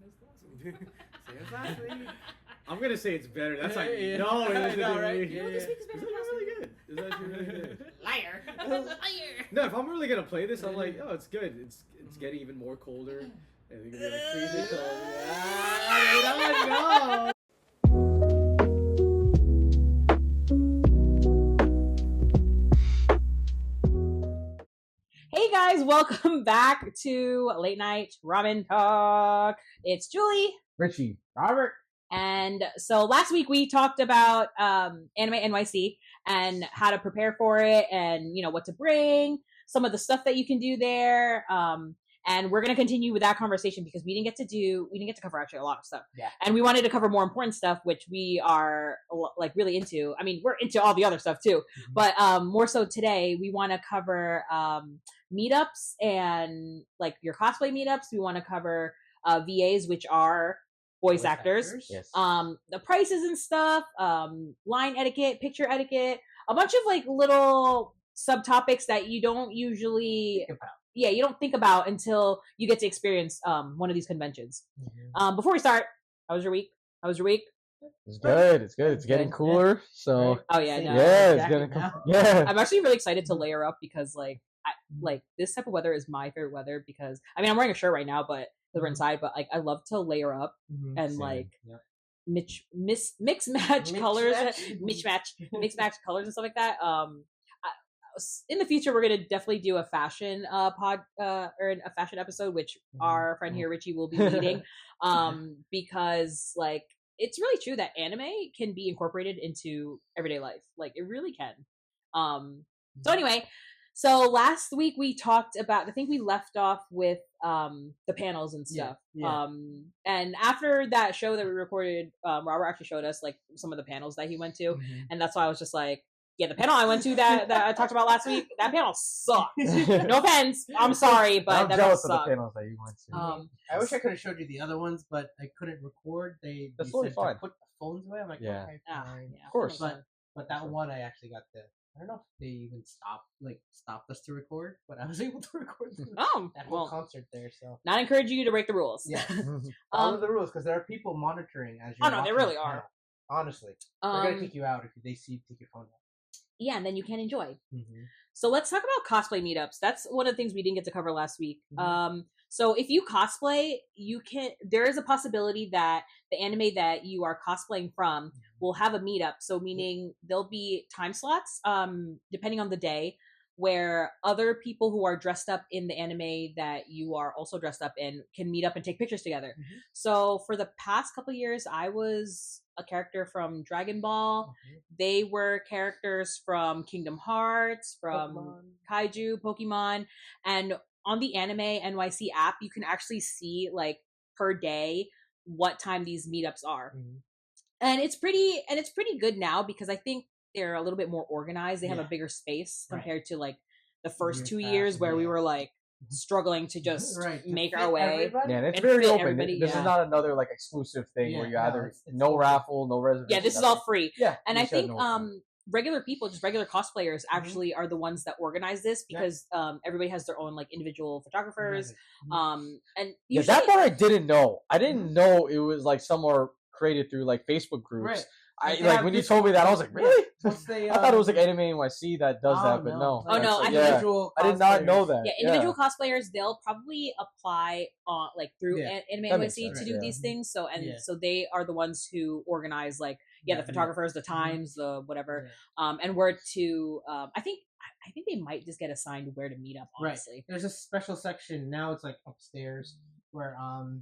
Same as last week. I'm gonna say it's better. That's like no, I know, right? You know, this week is better. Really good. It's actually really good. Liar. Liar. No, if I'm really gonna play this, I'm like, oh, it's good. It's getting even more colder. And it's gonna be like freezing cold. No. Hey guys, welcome back to Late Night Ramen Talk. It's Julie, Richie, Robert. And so last week we talked about Anime NYC and how to prepare for it and, you know, what to bring, some of the stuff that you can do there. And we're going to continue with that conversation because we didn't get to cover actually a lot of stuff. Yeah. And we wanted to cover more important stuff, which we are like really into. I mean, we're into all the other stuff too, but more so today we want to cover meetups and like your cosplay meetups. We want to cover VAs, which are voice actors. Yes. The prices and stuff, line etiquette, picture etiquette, a bunch of like little subtopics that you don't usually you don't think about until you get to experience one of these conventions. Before we start, how was your week? It's good. It's good. It's getting cooler. So oh yeah, no. It's gonna come. Yeah. I'm actually really excited to layer up because like this type of weather is my favorite weather because I mean I'm wearing a shirt right now, but we're inside. But like I love to layer up and like mix match colors and stuff like that. In the future, we're gonna definitely do a fashion or a fashion episode, which our friend here Richie will be leading, because like it's really true that anime can be incorporated into everyday life, like it really can. So anyway, so last week we talked about, I think we left off with the panels and stuff. And after that show that we recorded, Robert actually showed us like some of the panels that he went to, and that's why I was just like, yeah, the panel I went to that I talked about last week, that panel sucked. No offense, I'm sorry, but I'm that jealous sucked. of the panels that you went to. I wish I could have showed you the other ones, but I couldn't record. They That's said totally to fine. put the phones away. I'm like, okay, fine. Yeah, of course. But that one I actually got to. I don't know if they even stopped us to record, but I was able to record that whole concert there. So not encouraging you to break the rules. Yeah, follow the rules because there are people monitoring as you. Oh no, there really are. Honestly, they're gonna kick you out if they see you take your phone out. Yeah, and then you can't enjoy. So let's talk about cosplay meetups. That's one of the things we didn't get to cover last week. So if you cosplay, there is a possibility that the anime that you are cosplaying from will have a meetup. So meaning there'll be time slots, depending on the day, where other people who are dressed up in the anime that you are also dressed up in can meet up and take pictures together. So for the past couple of years, I was a character from Dragon Ball. They were characters from Kingdom Hearts, from Kaiju, Pokemon, and on the Anime NYC app, you can actually see like per day what time these meetups are. And it's pretty good now because I think they're a little bit more organized. They have a bigger space compared to like the first 2 years where we were like struggling to just make our way. Yeah, and it's very open. This is not another like exclusive thing where you either no raffle, no reservation. Yeah, this is all free. Yeah, and I think regular people, just regular cosplayers, actually are the ones that organize this because everybody has their own like individual photographers. And usually, that part I didn't know. I didn't know it was like somewhere created through like Facebook groups. I like when you told me that I was like, really? I thought it was like Anime NYC that does that, but no. Oh no, I did not know that. Yeah, individual cosplayers, they'll probably apply on like through Anime NYC to do these things. So so they are the ones who organize like the photographers, the times, the whatever, and where to. I think they might just get assigned where to meet up. Honestly, there's a special section now. It's like upstairs. Where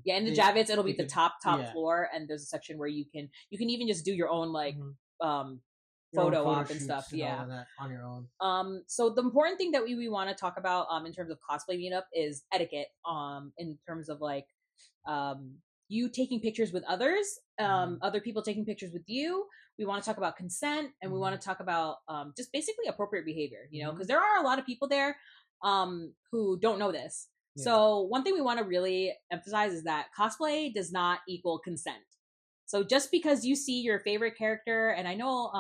in the Javits it'll be the top floor, and there's a section where you can even just do your own like photo op and stuff and all of that on your own. So the important thing that we want to talk about in terms of cosplay meetup is etiquette, in terms of like you taking pictures with others, other people taking pictures with you. We want to talk about consent, and we want to talk about just basically appropriate behavior, you know, because there are a lot of people there who don't know this. So one thing we want to really emphasize is that cosplay does not equal consent. So just because you see your favorite character, and I know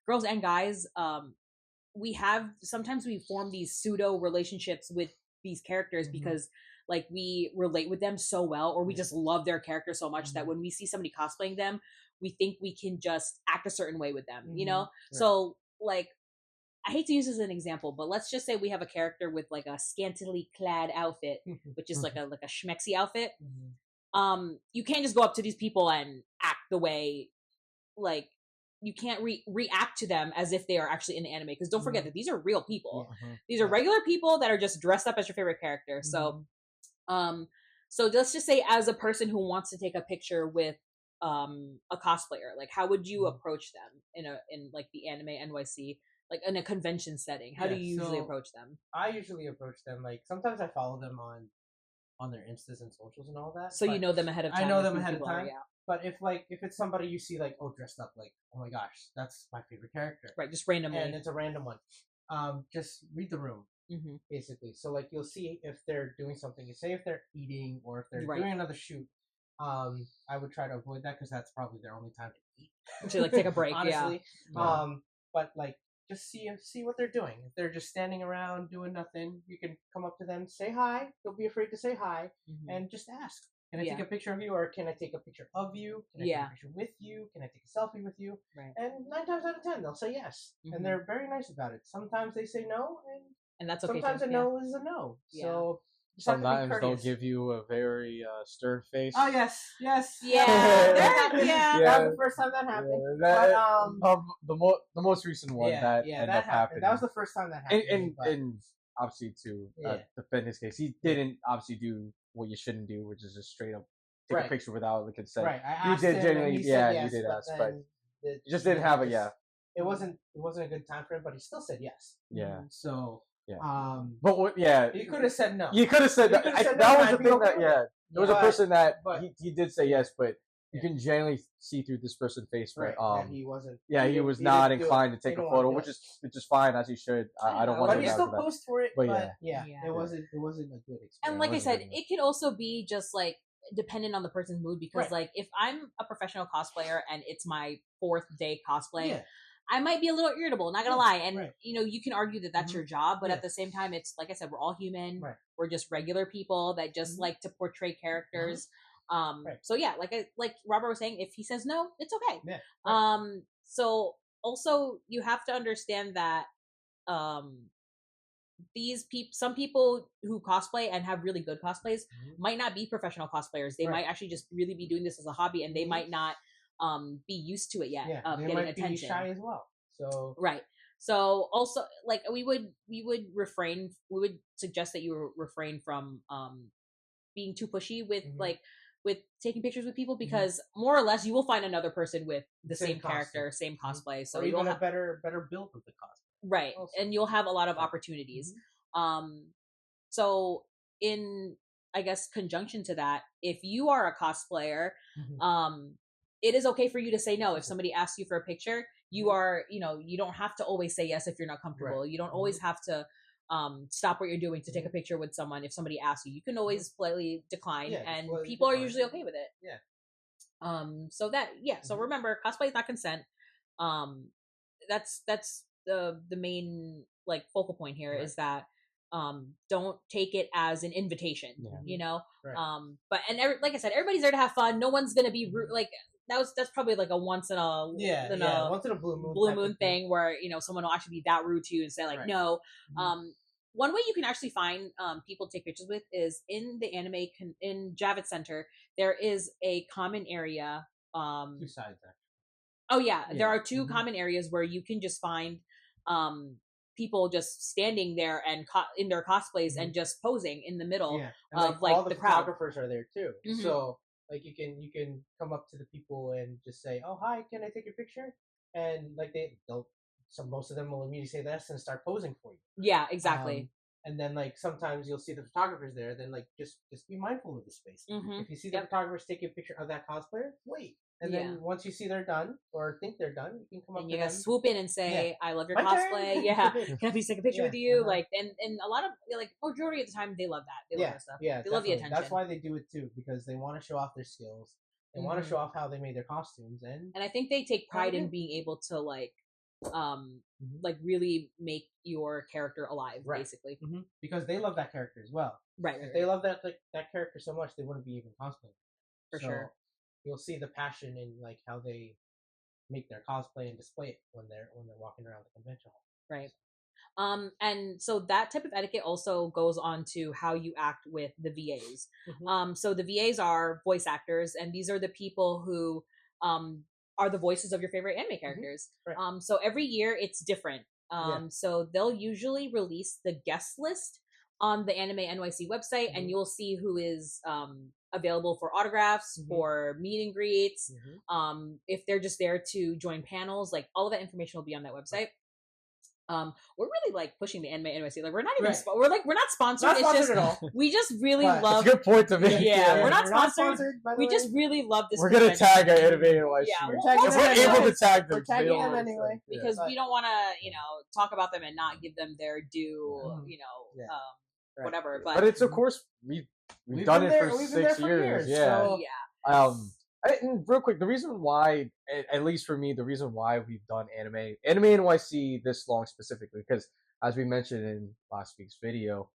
girls and guys, sometimes we form these pseudo relationships with these characters because like we relate with them so well, or we just love their character so much that when we see somebody cosplaying them, we think we can just act a certain way with them, you know? Right. So like, I hate to use this as an example, but let's just say we have a character with like a scantily clad outfit, which is like a schmexy outfit. You can't just go up to these people and act the way, like, you can't react to them as if they are actually in the anime, because don't forget that these are real people. These are regular people that are just dressed up as your favorite character. So so let's just say, as a person who wants to take a picture with a cosplayer, like how would you approach them in like the Anime NYC, like in a convention setting? How do you usually approach them? I usually approach them, like, sometimes I follow them on their Instas and socials and all that. So you know them ahead of time. I know them ahead of time. But if it's somebody you see, like, oh, dressed up, like, oh my gosh, that's my favorite character. Right, just randomly. And it's a random one. Just read the room, basically. So, like, you'll see if they're doing something. You say if they're eating or if they're doing another shoot. I would try to avoid that because that's probably their only time to eat. To, like, take a break, honestly. But, like, just see what they're doing. If they're just standing around doing nothing, you can come up to them, say hi. Don't be afraid to say hi, and just ask. Can I take a picture of you, or can I take a picture of you? Can I take a picture with you? Can I take a selfie with you? Right. And 9 times out of 10, they'll say yes, and they're very nice about it. Sometimes they say no, and that's okay. Sometimes a no is a no. So sometimes they'll give you a very stern face. Oh yes, yeah. That was the first time that happened. The most recent one that ended up happening. That was the first time that happened. And obviously to defend his case, he didn't obviously do what you shouldn't do, which is just straight up take a picture without the consent. Right. You did genuinely, you did ask, but you just didn't have it. It wasn't a good time for him, but he still said yes. Yeah. So. Yeah. But you could have said no. You could have said that. That was the thing that there was a person that he did say yes, but you can genuinely see through this person's face, right? That he wasn't. Yeah, he was not inclined to take a photo, which is fine, as he should. I don't want to. But he still posed for it. But it wasn't a good experience. And like I said, it could also be just like dependent on the person's mood, because like if I'm a professional cosplayer and it's my 4th day cosplay. I might be a little irritable, not gonna lie. And, you can argue that that's your job, but at the same time, it's like I said, we're all human. Right. We're just regular people that just like to portray characters. So yeah, like Robert was saying, if he says no, it's okay. Yeah. So also you have to understand that, some people who cosplay and have really good cosplays might not be professional cosplayers. They might actually just really be doing this as a hobby, and they might not be used to it yet of getting attention. Be shy as well. So So also, like, we would suggest that you refrain from being too pushy with with taking pictures with people, because more or less you will find another person with the same character, same cosplay. So you'll have a better build of the cosplay. Right. Also. And you'll have a lot of opportunities. So in, I guess, conjunction to that, if you are a cosplayer, it is okay for you to say no. If somebody asks you for a picture, you are, you don't have to always say yes if you're not comfortable. Right. You don't always have to stop what you're doing to take a picture with someone. If somebody asks you, you can always politely decline, and people are usually okay with it. Yeah. So that, so remember, cosplay is not consent. That's the main, like, focal point here, is that don't take it as an invitation, Right. But like I said, everybody's there to have fun. No one's gonna be rude. Like, that's probably like a once in a once in a blue moon thing where someone will actually be that rude to you and say like no. One way you can actually find people to take pictures with is in the anime in Javits Center. There is a common area. 2 sides actually. Oh yeah, there are 2 common areas where you can just find people just standing there and in their cosplays and just posing in the middle of like all the crowd. Photographers are there too, so like you can come up to the people and just say, "Oh hi, can I take your picture?" And like most of them will immediately say yes and start posing for you. Yeah, exactly. And then like sometimes you'll see the photographers there. Then like just be mindful of the space. If you see the photographers taking a picture of that cosplayer, wait. And then once you see they're done or think they're done, you can come up and to you them. Gotta swoop in and say, "I love your cosplay." Yeah, can I please take a picture with you? Like, and a lot of majority of the time they love that. They love that stuff. Yeah, they love the attention. That's why they do it too, because they want to show off their skills. They want to show off how they made their costumes, and I think they take pride in being able to like like really make your character alive, basically. Because they love that character as well. Right. If they love that character so much, they wouldn't be even cosplaying. For sure. You'll see the passion in like how they make their cosplay and display it when they're walking around the convention hall. Right. And so that type of etiquette also goes on to how you act with the VAs. So the VAs are voice actors, and these are the people who are the voices of your favorite anime characters. Right. So every year it's different. So they'll usually release the guest list on the Anime NYC website, and you'll see who is available for autographs, for meet and greets. If they're just there to join panels, like all of that information will be on that website. We're really like pushing the Anime NYC. Like we're not even we're not sponsored. Not it's sponsored just at all. we just really But love. That's a good point to make. Yeah, we're not sponsored. by the We way. just really love this. We're gonna convention. tag our Anime NYC. Yeah, We're we'll tagging If them we're anyway. able to tag them, We're tagging they don't them want to anyway. say. because But- we don't want to, talk about them and not give them their due, Right. whatever. But it's of course we've done been it there- for we've been there 6 for years. years, Yeah. so- And real quick, the reason why, at least for me, the reason why we've done Anime NYC this long specifically, because as we mentioned in last week's video,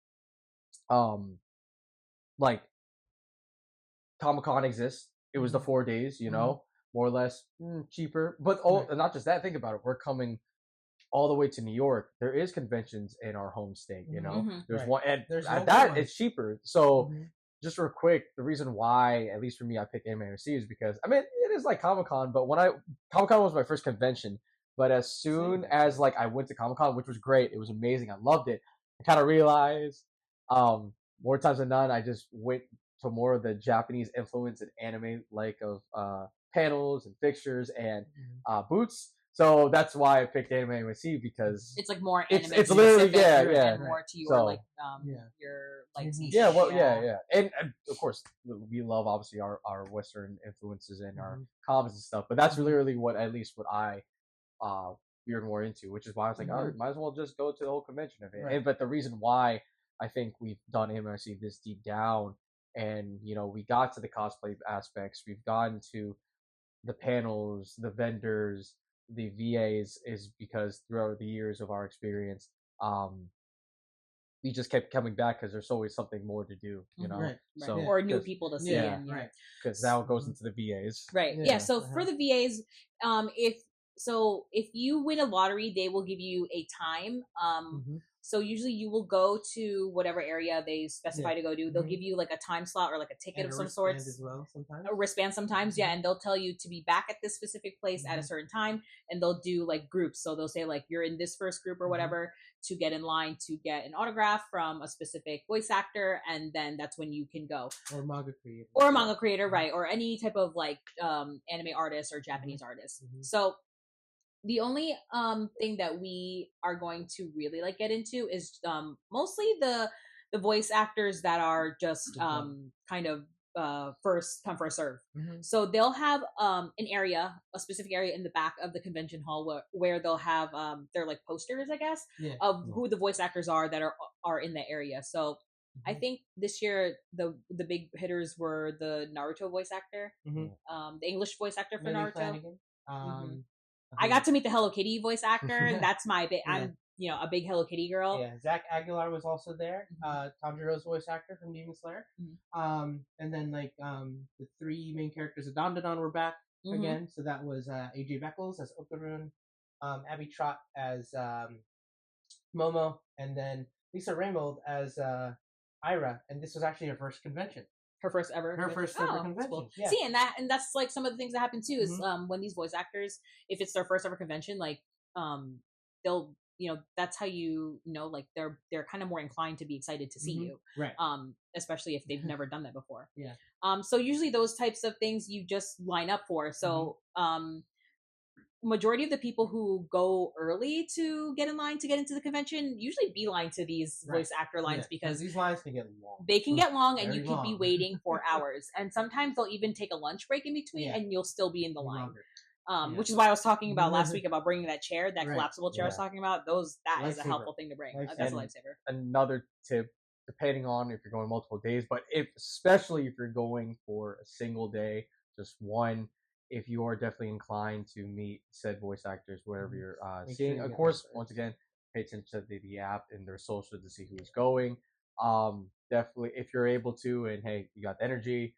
like Comic-Con exists. It was the 4 days, more or less cheaper. But not just that. Think about it. We're coming all the way to New York. There is conventions in our home state. There's Right. one, and There's at local that ones. it's cheaper. So. Just real quick, the reason why, at least for me, I picked Anime NYC is because it is like Comic-Con, but Comic-Con was my first convention. But as soon as I went to Comic-Con, which was great, it was amazing, I loved it. I kind of realized, more times than none, I just went to more of the Japanese influence in anime, of panels and fixtures and booths. So that's why I picked Anime NYC, because it's like more it's anime literally specific yeah and more to your So, your like niche. yeah. And of course, we love obviously our Western influences and our comics and stuff. But that's literally what I veered more into, which is why I was like, oh, might as well just go to the whole convention of it. Right. But the reason why I think we've done MSC this deep down, and we got to the cosplay aspects, we've gotten to the panels, the vendors, the VAs, is because throughout the years of our experience, we just kept coming back because there's always something more to do, Right. So or new people to see. Yeah. And, Right. because now it goes into the VAs. Right. Yeah. So for the VAs, if you win a lottery, they will give you a time. So usually you will go to whatever area they specify to go to. They'll give you like a time slot or like a ticket And of a some wristband sorts. as well sometimes. A wristband sometimes, yeah, and they'll tell you to be back at this specific place at a certain time, and they'll do like groups. So they'll say like you're in this first group or whatever to get in line to get an autograph from a specific voice actor, and then that's when you can go. Or manga creator. Or a manga creator, right? Or any type of like anime artist or Japanese artist. So the only thing that we are going to really like get into is mostly the voice actors that are just kind of first come first serve. So they'll have a specific area in the back of the convention hall where they'll have their like posters, I guess, of who the voice actors are that are in the area. So I think this year the big hitters were the Naruto voice actor, the English voice actor for Millie Naruto. I got to meet the Hello Kitty voice actor. That's my big. I'm a big Hello Kitty girl. Yeah, Zach Aguilar was also there. Tanjiro's voice actor from Demon Slayer. And then the three main characters of Dandadan were back again. So that was AJ Beckles as Okarun, Abby Trott as Momo, and then Lisa Raymold as Ira. And this was actually her first convention. Her first ever convention. Cool. Yeah. See, and that's like some of the things that happen too is when these voice actors, if it's their first ever convention, like they'll that's how like they're kind of more inclined to be excited to see you, right? Especially if they've never done that before. Yeah. So usually those types of things you just line up for. So majority of the people who go early to get in line to get into the convention usually beeline to these voice actor lines because these lines can get long. They can get long, and Very you could be long. waiting for hours. And sometimes they'll even take a lunch break in between, and you'll still be in the line. Which is why I was talking about last week about bringing that chair, that collapsible chair I was talking about. That is a helpful thing to bring. That's a lifesaver. Another tip, depending on if you're going multiple days, but especially if you're going for a single day, just one, if you are definitely inclined to meet said voice actors, wherever you're Make seeing, sure you of get course, research. once again, pay attention to the app and their social to see who's going. Definitely, if you're able to, and hey, you got the energy,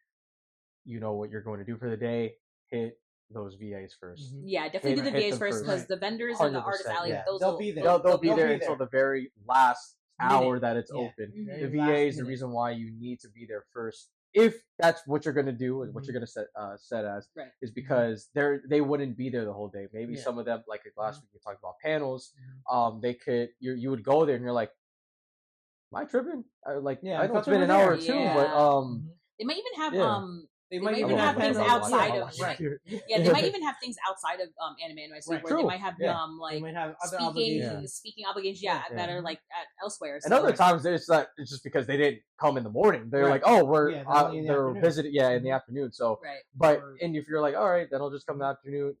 you know what you're going to do for the day, hit those VAs 1st. Yeah, definitely do the Hit VAs them first because Right. the vendors and the 100%, artist alley, yeah. those They'll will be there. They'll be They'll there be until there. the very last hour Minute. that it's Yeah. open. Mhm. The Very last VAs, the minute. reason why you need to be there first, if that's what you're gonna do and what you're gonna set as, Right. is because they wouldn't be there the whole day. Maybe Yeah. some of them, like last week we talked about panels, Mhm. they could you would go there and you're like, am I tripping? Like Yeah, I I know thought it's they been were an hour or there. two, Yeah. but Mhm. They might even have Yeah. They they might might even even have have things panels. outside Yeah. of Right. yeah, they might even have things outside of Anime NYC Right. where they True. might have Yeah. They like might have other speaking obligations. speaking obligations, Yeah. that Yeah. are like elsewhere. And So other times it's not. It's just because they didn't come in the morning. They're Right. like, oh, we're Yeah, they're only in the they're afternoon. visiting. Yeah, in the Mhm. afternoon. So, right. but Or- and if you're like, all right, then I'll just come in the afternoon.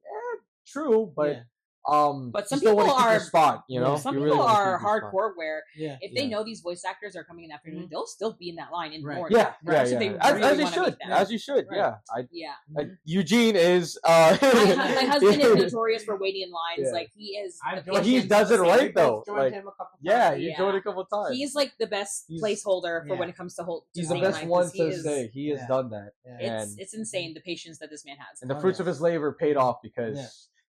True, but Yeah. But you some still want people to keep your are- spot. You know, Yeah. Some you people really wanna are keep your spot. hardcore where Yeah. if they Yeah. know these voice actors are coming in the afternoon, they'll still be in that line in the Right. morning. Yeah, Right. yeah, So they yeah. As really you wanna should, meet them. as you should. Right. Yeah, Yeah. Eugene is. My husband is notorious for waiting in lines. Yeah. Like he is. I've the joined he patience him. does it of a right, saint. We both though. joined Like, him a couple Yeah, times. you Yeah. joined a couple times. He's like the best He's- placeholder for Yeah. when it comes to He's the staying in best line, one 'cause to he is- say he has Yeah. done that, Yeah. and It's insane the patience that this man has. the Oh, fruits yeah. of his labor paid off because Yeah.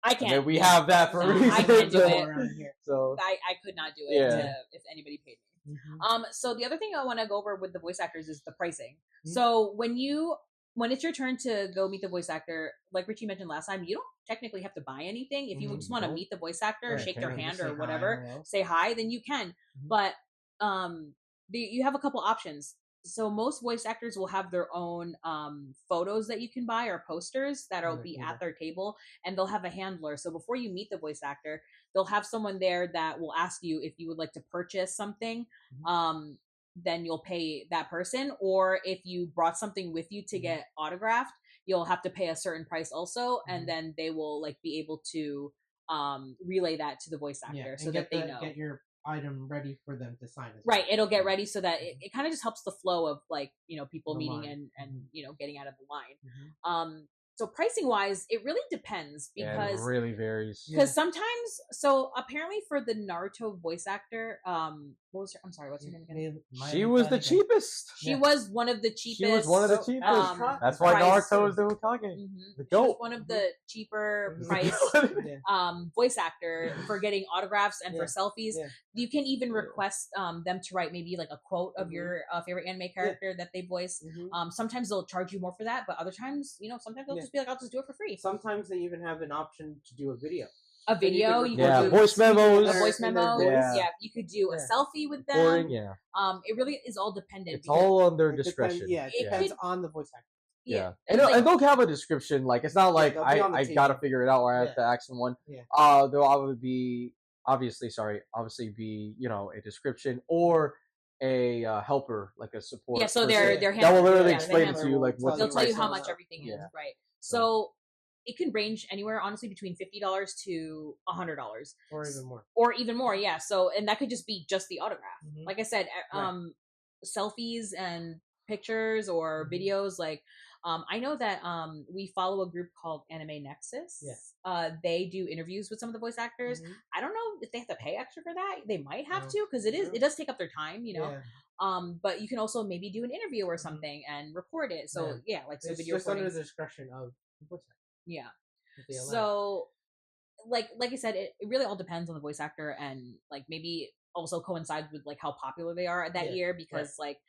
I I can't. mean, we have that for a No, reason. I can't do so- it. Around here. So I could not do it Yeah. if anybody paid me. Mhm. So the other thing I want to go over with the voice actors is the pricing. Mhm. So when it's your turn to go meet the voice actor, like Richie mentioned last time, you don't technically have to buy anything. If you Mhm. just want to Nope. meet the voice actor, Right. shake their Okay. hand Say or hi, whatever, hello. say hi, then you can. Mhm. But you have a couple options. So most voice actors will have their own photos that you can buy or posters that'll On their be table. at their table, and they'll have a handler. So before you meet the voice actor, they'll have someone there that will ask you if you would like to purchase something. Mhm. Then you'll pay that person, or if you brought something with you to Mhm. get autographed, you'll have to pay a certain price also, Mhm. and then they will like be able to relay that to the voice actor Yeah. so And that they know. get your item ready for them to sign. As Right, well. it'll get ready so that it kind of just helps the flow of like people The meeting line. and getting out of the line. Mhm. So pricing wise, it really depends yeah, because it really varies. Yeah. sometimes apparently for the Naruto voice actor, I'm sorry, what's her name again? She was the cheapest. She Yeah. was one of the cheapest. She was one of the So, cheapest. That's why price- Naruto is the Hokage. Mhm. The She was goat. one of the cheaper Mhm. price Yeah. voice actor for getting autographs and for Yeah. selfies. Yeah. You can even request them to write maybe like a quote of Mhm. your favorite anime character that they voice. Mhm. Sometimes they'll charge you more for that, but other times, sometimes they'll Yeah. just be like, "I'll just do it for free." Sometimes they even have an option to do a video. A video, you Yeah, could do voice memos. a voice in their memo. voice. Yeah, you could do a Yeah. selfie with them. Recording, yeah. It really is all dependent. It's because- all under It depends- discretion. Yeah, it It depends could- on the voice actor. Yeah, and and, like- and they'll have a description. Like it's not like they'll be on the I table. gotta figure it out or I have Yeah. to ask someone. Yeah. There'll obviously be a description or a helper, like a support. Yeah, so person their Yeah. hand. that will literally yeah, the explain it handler to you, will- like what's They'll the tell you price how on much that. everything is, Yeah. right? So it can range anywhere, honestly, between $50 to $100 Or even more. or even more. Yeah. So and that could just be just the autograph. Mhm. Like I said, selfies and pictures or Mhm. videos. Like I know that we follow a group called Anime Nexus. Yeah. They do interviews with some of the voice actors. Mhm. I don't know if they have to pay extra for that. They might have No. to because it No. does take up their time. Yeah. But you can also maybe do an interview or something and record it. So like It's video just under recordings. the discretion of the voice actor. Yeah. if they allow. So like I said, it really all depends on the voice actor and like maybe also coincides with like how popular they are that Yeah, year because like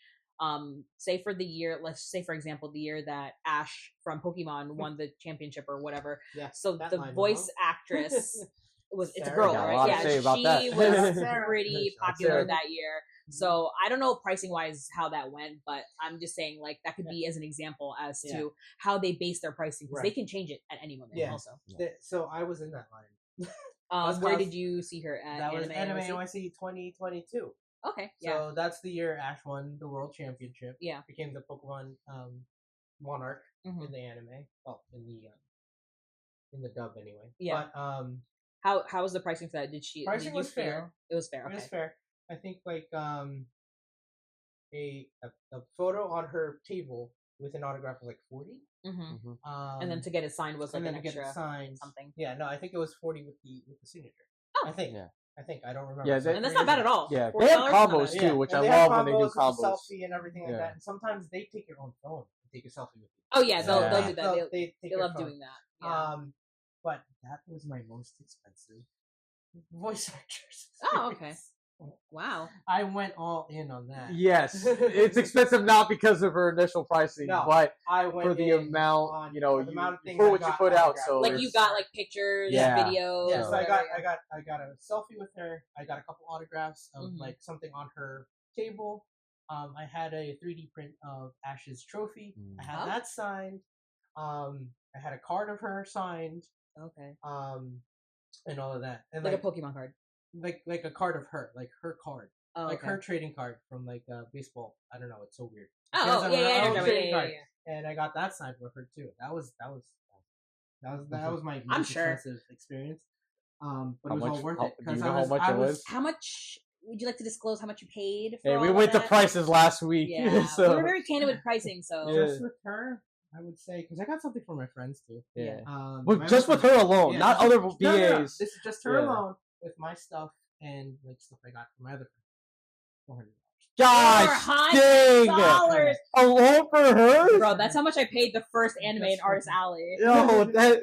say for the year, let's say for example the year that Ash from Pokemon won the championship or whatever. Yeah, So that the line, voice huh? actress it's a Sarah. girl, Got a right? lot to Yeah, say about she that. was Sarah. pretty Shout out popular Sarah. that year. So I don't know pricing wise how that went, but I'm just saying like that could be as an example as Yeah. to how they base their pricing because they Right. can change it at any moment. Yeah. Also, So I was in that line. That's where cos- did you see her at? That was Anime NYC? NYC 2022. Okay, yeah, So that's the year Ash won the world championship. Yeah. Became the Pokemon monarch Mhm. in the anime. Well, in the dub anyway. Yeah. But How was the pricing for that? Did she? Pricing did you was feel- fair. It was fair. it Okay. was fair. I think like a photo on her table with an autograph was like 40. And then to get it signed was like and then an to get extra it signed something. Yeah, no, I think it was 40 with the signature. Oh. I think. Yeah. I don't remember. Yeah, And that's not bad at all. Yeah, $40 they have is not combos bad. too, which and I they have love when they do with the combos. selfie and everything like Yeah. that. And sometimes they take your own phone and take a selfie with you. Oh yeah, they'll Yeah. do that. They take They your love phone. doing that. Yeah. But that was my most expensive voice actors. Oh, okay. Wow. I went all in on that. Yes, it's expensive not because of her initial pricing, No, but I went for the in amount, on, you know, for the amount of things for I what you got put out. autographed. So Like you it's- got like pictures, Yeah. videos. Yeah, so I whatever, got a selfie with her. I got a couple autographs of Mhm. like something on her table. I had a 3D print of Ash's trophy. I had Oh. that signed. I had a card of her signed. Okay. And all of that. And Like a Pokemon card. like a card of her, like her card. Oh, Like okay. her trading card from like baseball. I don't know, it's so weird. Oh, She has yeah, her yeah, own yeah, trading yeah, card. yeah. And I got that signed with her too. That was my I'm most sure. expensive experience. But How it was all much- worth how- it do you because know how much it was? How much would you like to disclose? How much you paid? For Hey, we all went of to that? prices last week, Yeah, so we were very candid with pricing. So Yeah. just with her, I would say because I got something for my friends too. yeah. My But just other with her alone, Yeah, not just- other no, VAs. This is just her Yeah. alone with my stuff and like stuff I got from my other friend. $400. Gosh, dang! $400. Alone for her, Bro, that's how much I paid the first anime in Artist Alley. Yo, that.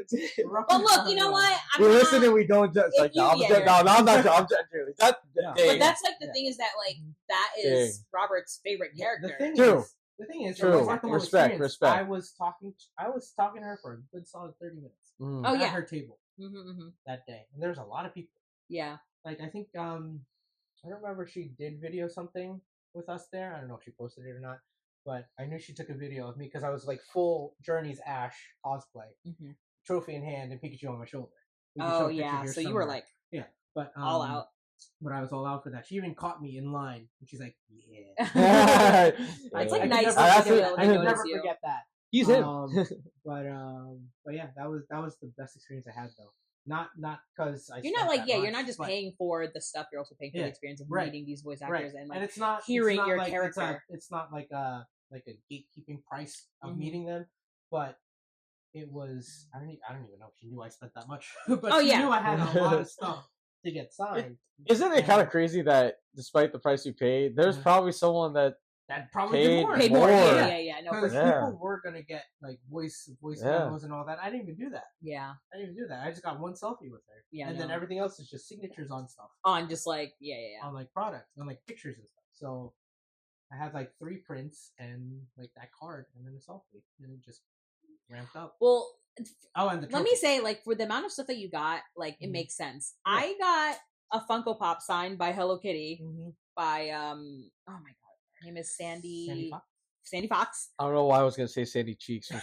But look, you know what? I'm We not- listen and we don't judge. If Like, you- no, I'm yeah, no, you're- no, I'm not. I'm judging. That, No. dang. But that's like the Yeah. thing is that like that is Robert's favorite character. True. The thing is, True. it was like the whole Respect, experience. respect. I was talking to her for a good solid 30 minutes Mm. Oh at yeah. her table Mm-hmm. that day, and there's a lot of people. Yeah. Like I think I don't remember if she did video something with us there. I don't know if she posted it or not, but I knew she took a video of me because I was like full Journey's Ash cosplay, Mm-hmm. trophy in hand, and Pikachu on my shoulder. We can show Oh a picture yeah. here So you were somewhere. like but all out. But I was all out for that. She even caught me in line, and she's like, "Yeah." It's like I nice could to never, feel like I they could notice never you. forget that. He's him. But yeah, that was the best experience I had though. Not because I. You're spent not like that you're much, not just but- paying for the stuff. You're also paying for Yeah, the experience of right, meeting these voice right. actors and like and it's not hearing it's not your like character. It's not like a gatekeeping price of Mhm. meeting them, but it was. I don't even know if she knew I spent that much, but Oh, she yeah. knew I had a lot of stuff to get signed. Isn't it And kind of crazy that despite the price you paid, there's Yeah. probably someone that that probably paid did more. Paid more. more. Yeah. No, for Because sure. Yeah. people were gonna get like voice Yeah. memos and all that. I didn't even do that. Yeah. I didn't even do that. I just got one selfie with her. Yeah, and then no. everything else is just signatures on stuff, On just like yeah. on like products, on like pictures and stuff. So I had like 3 prints and like that card and then a selfie, and it just ramped up. Well, Oh, and the let me trophy. say, like, for the amount of stuff that you got, like, it Mhm. makes sense. Yeah. I got a Funko Pop signed by Hello Kitty Mhm. by oh my god, her name is Sandy Fox? Sandy Fox. I don't know why I was gonna say Sandy Cheeks. Sandy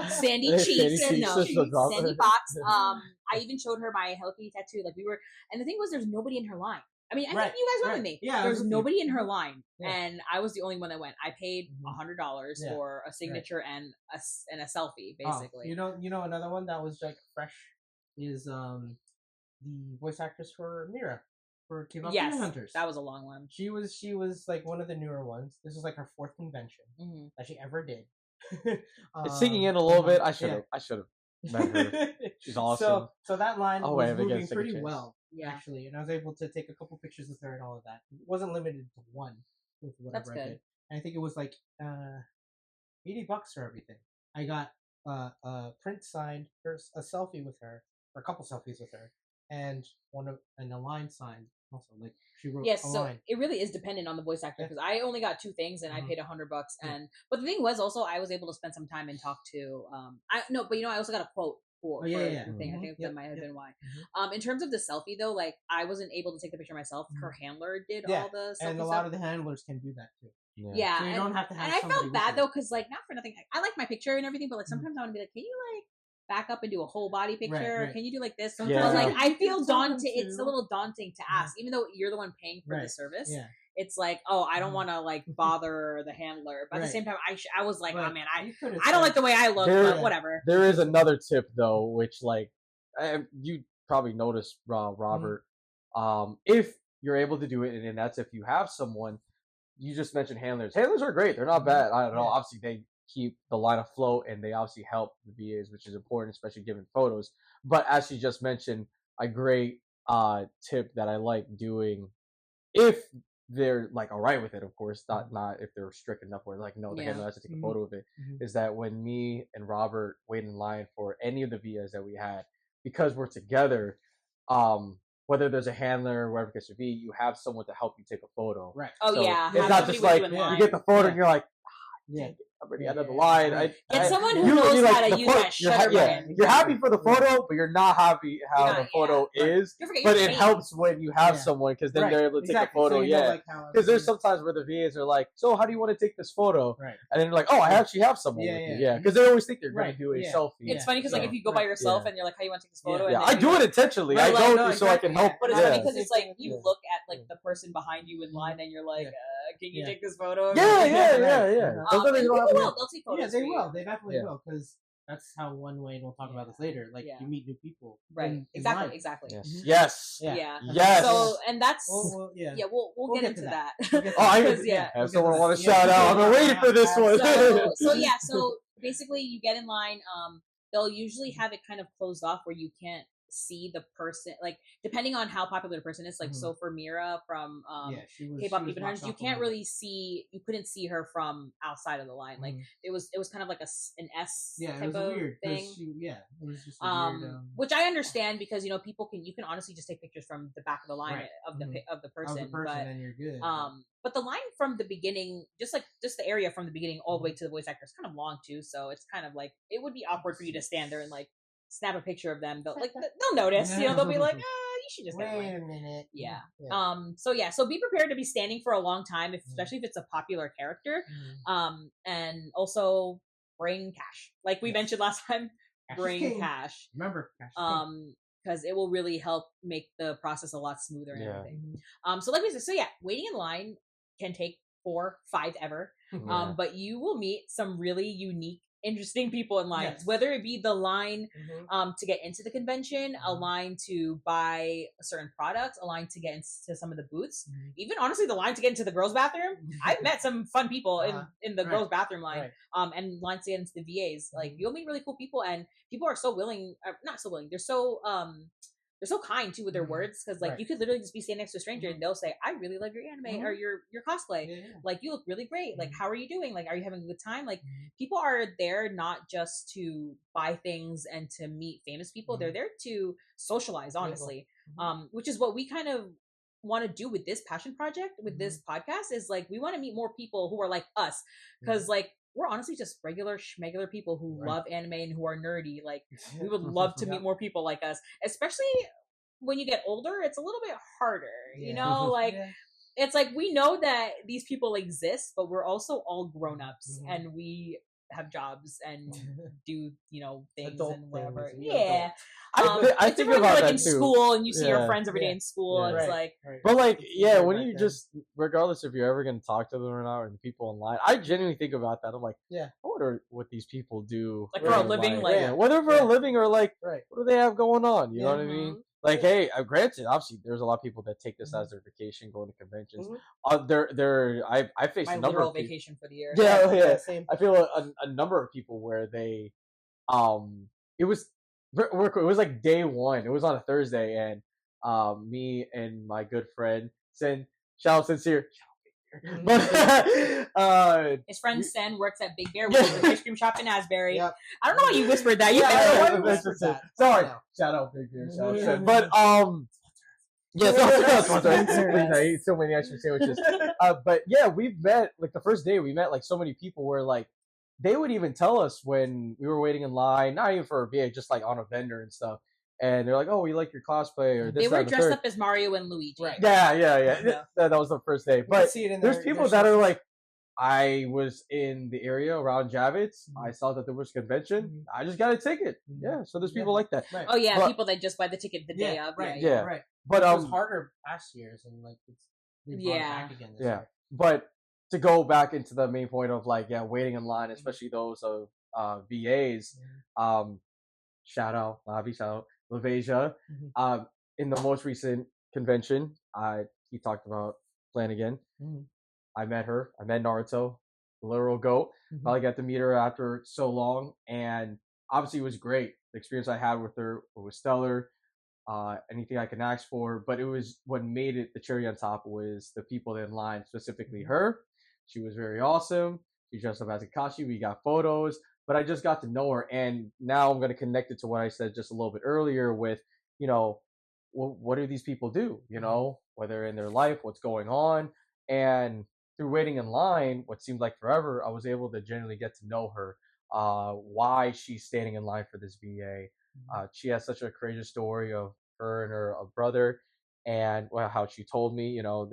Sandy Cheeks. Cheeks No, is the drop. Sandy Fox. I even showed her my Hello Kitty tattoo. Like we were, and the thing was, there's nobody in her line. I mean, I Right, think you guys went right. with me. Yeah, I there was was with you. nobody in her line, Yeah. and I was the only one that went. I paid Mhm. $100 Yeah, for a signature and a selfie, Oh, basically. you know another one that was like fresh is the voice actress for Mira for K-pop Yes, Demon Hunters. that was a long one. She was like one of the newer ones. This was like her 4th convention Hmm. that she ever did. It's sinking in a little bit. I yeah. should have met her. She's awesome. So that line Oh, was wait, they get a moving second pretty chance. well, Yeah. actually, and I was able to take a couple pictures with her and all of that. It wasn't limited to one with whatever That's I good. did. And I think it was like $80 for everything. I got a print signed, a selfie with her, or a couple selfies with her, and a line signed also. Like she wrote Yes, a so line. it really is dependent on the voice actor Yeah. because I only got 2 things and I Mhm. paid $100. Yeah. And but the thing was also I was able to spend some time and talk to I also got a quote for Oh, yeah, yeah, the thing. I Mhm. think Yep, that might have yep. been why. Mhm. In terms of the selfie though, like I wasn't able to take the picture myself. Her handler did Yeah, all the selfie And a stuff. lot of the handlers can do that too. yeah, So you and, don't have to have and I somebody felt with bad you. though because like not for nothing. I like my picture and everything, but like Mhm. sometimes I want to be like, can you like back up and do a whole body picture? Or right. can you do like this? Sometimes But like you I can feel tell them daunting. It's a to. little daunting to ask, even though you're the one paying for the Right. service. Yeah. It's like, oh, I don't Mhm. want to like bother the handler, but at the Right. same time, I was like, oh Right. man, You could've I don't said- like the way I look, There- but whatever. There is another tip though, which like you probably noticed, Robert. If you're able to do it, and that's if you have someone. You just mentioned handlers. Handlers are great. They're not bad. I don't know. Yeah. Obviously, they keep the line afloat, and they obviously help the VAs, which is important, especially given photos. But as you just mentioned, a great tip that I like doing, if they're like all right with it, of course, not if they're strict enough where like no, the handler has to take a photo of it, is that when me and Robert wait in line for any of the VAs that we had, because we're together, whether there's a handler or wherever it gets to be, you have someone to help you take a photo. Right. Oh So yeah, it's have not somebody just with like you in you line. get the photo and you're like, Yeah. I'm already out of the line. Get someone who you- knows you're how like, to the use that you're shutter yeah, button. you're happy for the photo, but you're not happy how You're the not, photo yeah. is. You're forgetting But your it face. helps when you have Yeah. someone, because then Right. they're able to take a Exactly. photo. So you know, Yeah, like, how because there's everything- sometimes where the VAs are like, so how do you want to take this photo? Right. And then you're like, oh, I actually have someone Yeah, with you. yeah. Yeah, because they always think they're going Right. to do a Yeah. selfie. It's funny because like So, if you go by yourself yeah. and you're like, how you want to take this photo? Yeah. And Yeah, then I do you're it like- intentionally. Right, I like, don't no, do so I can exactly, help. yeah. But it's yeah. funny because it's like you Yeah. look at like the person behind you in line and you're like, can you Yeah. take this photo? Yeah, yeah, Right. yeah, yeah. And Sometimes And you don't have people to- will. They'll take photos. Yeah, they for you. will. They definitely Yeah. will, because that's how one way, and we'll talk about this later. Like Yeah. you meet new people. Right. in Exactly. line. Exactly. Yes. Mhm. Yes. Yeah. Yeah. Yes. So and that's Yeah. yeah. We'll get into that. We'll get to Oh, I Because, yeah. I have We'll get someone to want that. to shout Yeah. out. I've been waiting for this one. So yeah. So basically, you get in line. They'll usually have it kind of closed off where you can't see the person, like depending on how popular the person is. Like so for Mira from Yeah, she was. K-pop she was Demon Hunters, boxed you off can't a little really see. You couldn't see her from outside of the line. Like Mhm. it was kind of like an S bit. Yeah, type it was of weird. 'Cause thing. it was just a weird. Which I understand because you can honestly just take pictures from the back of the line Right. of the Mhm. of the of person, the person, but and you're good. but the line from the beginning, just the area from the beginning all the way to the voice actor is kind of long too, so it's kind of like it would be awkward for you to stand there and like snap a picture of them. They'll notice, they'll be like, you should just get Wait away. a minute. Yeah. Yeah. So be prepared to be standing for a long time, especially if it's a popular character. Mhm. And also bring cash, like we Yes. mentioned last time. Cash is Bring king. cash. Remember, cash is king. Because it will really help make the process a lot smoother and Yeah. everything. Mhm. So like we said, so yeah, waiting in line can take 4, 5 ever. Yeah. But you will meet some really unique, interesting people in lines, Yes. whether it be the line Mhm. to get into the convention, a line to buy a certain product, a line to get into some of the booths, Mhm. even honestly the line to get into the girls' bathroom. I've met some fun people in the Right. girls' bathroom line, Right. and lines to get into the VAs. Like Mhm. you'll meet really cool people, and people are so willing, not so willing. They're so kind too with their Mhm. words, because like Right. you could literally just be standing next to a stranger Mhm. and they'll say, "I really love your anime or your cosplay. Yeah, yeah. Like you look really great. Like Mhm. how are you doing? Like are you having a good time?" Like Mhm. people are there not just to buy things and to meet famous people. They're there to socialize, honestly. Mhm. Which is what we kind of want to do with this passion project, with this podcast, is like we want to meet more people who are like us, because like we're honestly just regular schmegular people who Right. love anime and who are nerdy. Like we would love to Yep. meet more people like us, especially when you get older. It's a little bit harder, you Yeah. know, like Yeah. it's like we know that these people exist, but we're also all grown-ups Mhm. and we have jobs and do things Adult and whatever. things, Yeah, I it's think different when about you're like that in too. school and you see your Yeah. friends every day Yeah. in school. Yeah. It's Right. like Right. But like, yeah, Right when back you then. just, regardless if you're ever gonna talk to them or not, or the people online, I genuinely think about that. I'm like, Yeah. I wonder what these people do, Like, for a in living, life. like- yeah, whether for Yeah. a living or like, Right. what do they have going on? You know what I Yeah. mean? Like, hey, granted, obviously, there's a lot of people that take this Mhm. as their vacation, going to conventions. Mhm. I faced my a number literal of people. vacation for the year. Yeah. Same. I feel a number of people where they, it was like day one. It was on a Thursday, and me and my good friend shout out sincere, Mhm. but His friend You- Sen works at Big Bear, which is an ice cream shop in Asbury. Yep. I don't know why you whispered that. You Yeah, said yeah, it. yeah, you whispered that? Sorry, No. shout out Big Bear, shout out Mhm. Sen. But yeah, please, I eat so many extra sandwiches. But yeah, we've met like the first day we met like so many people where like they would even tell us when we were waiting in line, not even for a VA, just like on a vendor and stuff. And they're like, "Oh, we like your cosplay," or this. They that, were and the dressed third. up as Mario and Luigi. Right. Yeah. Yeah. That was the first day. You can But see it in there's their people that are shirts. like, I was in the area around Javits. Mhm. I saw that there was a convention. Mhm. I just got a ticket. Mhm. Yeah. So there's Yeah. people like that. Right. Oh yeah, But- people that just buy the ticket the day of. Right. Yeah. Yeah. Right. But It was harder past years, and like they brought it Yeah. back again this Yeah. year. But to go back into the main point of like, yeah, waiting in line, especially those of VAs. Shout out Moavii, shout out LaVesia. Mhm. In the most recent convention, he talked about Flanagan. Mhm. I met her. I met Naruto. literal goat. Finally got to meet her after so long, and obviously it was great. The experience I had with her was stellar. Anything I can ask for, but it was what made it the cherry on top was the people in line, specifically her. She was very awesome. She dressed up as Akashi. We got photos, but I just got to know her, and now I'm going to connect it to what I said just a little bit earlier with, you know, what do these people do? You know, whether in their life, what's going on, and through waiting in line, what seemed like forever, I was able to genuinely get to know her. Why she's standing in line for this VA. She has such a courageous story of her and her brother, and how she told me, you know,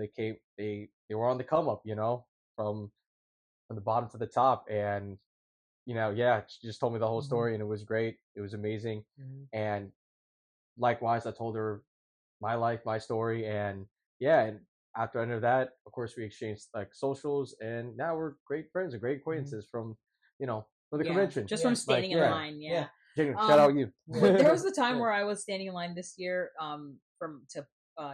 they were on the come up, you know, from the bottom to the top, and you know, yeah, she just told me the whole story, and it was great. It was amazing, and likewise, I told her my life, my story, and yeah, and after I ended that, of course, we exchanged like socials, and now we're great friends and great acquaintances from, you know, from the convention, just from standing in line. Shout out you. There was a time where I was standing in line this year,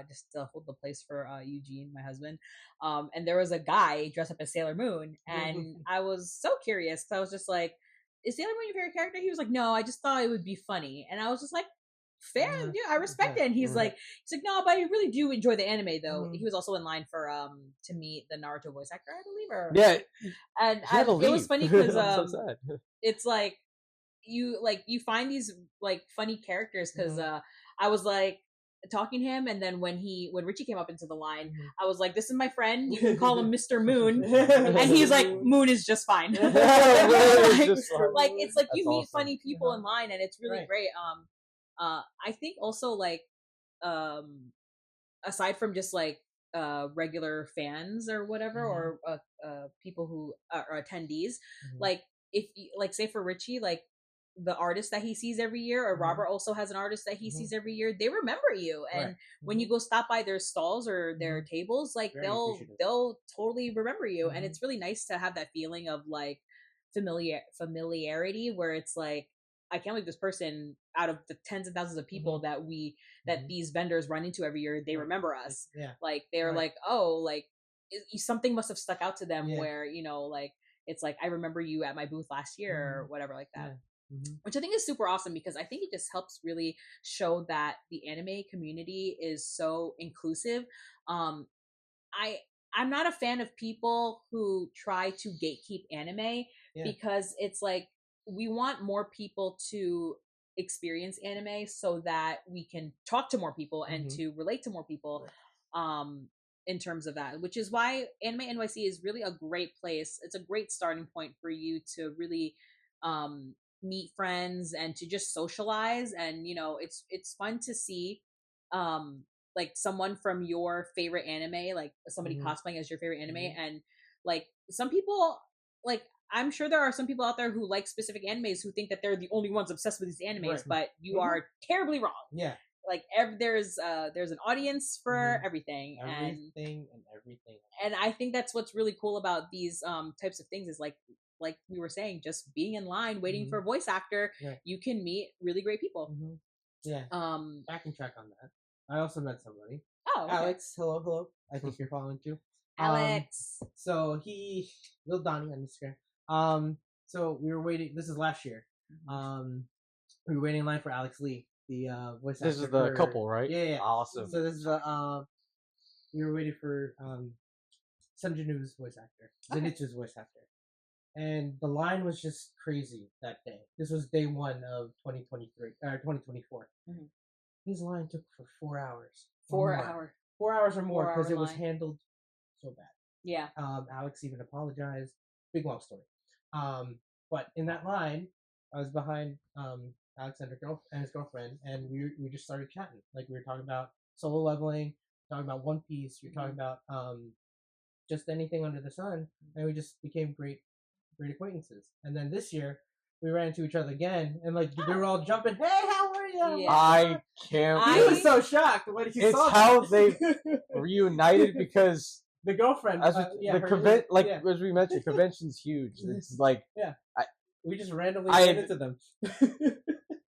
just to hold the place for Eugene, my husband, and there was a guy dressed up as Sailor Moon, and I was so curious because I was just like, "Is Sailor Moon your favorite character?" He was like, "No, I just thought it would be funny," and I was just like, "Fair, yeah, I respect it." And he's like, "No, but I really do enjoy the anime, though." He was also in line for to meet the Naruto voice actor, I believe, and it was funny because it's like you find these like funny characters because I was like talking to him, and then when Richie came up into the line, I was like, "This is my friend. You can call him Mr. Moon," and he's like, "Moon is just fine." Like it's like you meet funny people in line, and it's really great. I think also like aside from just like regular fans or whatever, or people who are attendees, like if like say for Richie, like the artist that he sees every year, or Robert also has an artist that he sees every year, they remember you, and when you go stop by their stalls or their tables, like they'll totally remember you, and it's really nice to have that feeling of like familiarity where it's like, I can't believe this person, out of the tens of thousands of people that these vendors run into every year, they remember us. Like they're like, oh, like something must have stuck out to them where, you know, like it's like, I remember you at my booth last year or whatever like that. Which I think is super awesome, because I think it just helps really show that the anime community is so inclusive. I'm not a fan of people who try to gatekeep anime, because it's like, we want more people to experience anime so that we can talk to more people and to relate to more people in terms of that, which is why Anime NYC is really a great place. It's a great starting point for you to really meet friends and to just socialize. And you know, it's fun to see like someone from your favorite anime, like somebody cosplaying as your favorite anime, and like some people, like I'm sure there are some people out there who like specific animes who think that they're the only ones obsessed with these animes, but you are terribly wrong. Like there's an audience for everything. And I think that's what's really cool about these types of things is like we were saying, just being in line waiting for a voice actor, you can meet really great people. I can track on that. I also met somebody. Oh, okay. Alex, hello. I think you're following too. Alex. So Lil Donnie on Instagram. So we were waiting. This is last year. We were waiting in line for Alex Lee, the voice actor. This is the couple, right? Yeah. Awesome. So this is we were waiting for Sunjanu's voice actor, Zenitsu's voice actor, and the line was just crazy that day. This was day one of 2024. His line took for 4 hours. 4 hours. 4 hours or more, because it was handled so bad. Alex even apologized. Big long story. But in that line, I was behind Alex and his girlfriend, and we just started chatting. Like we were talking about solo leveling, talking about One Piece, we were talking about just anything under the sun, and we just became great acquaintances. And then this year, we ran into each other again, and like they were all jumping, "Hey, how are you?" I can't. He was so shocked when he saw how they reunited, because the girlfriend, as as we mentioned, convention's huge. It's like we just randomly ran into them.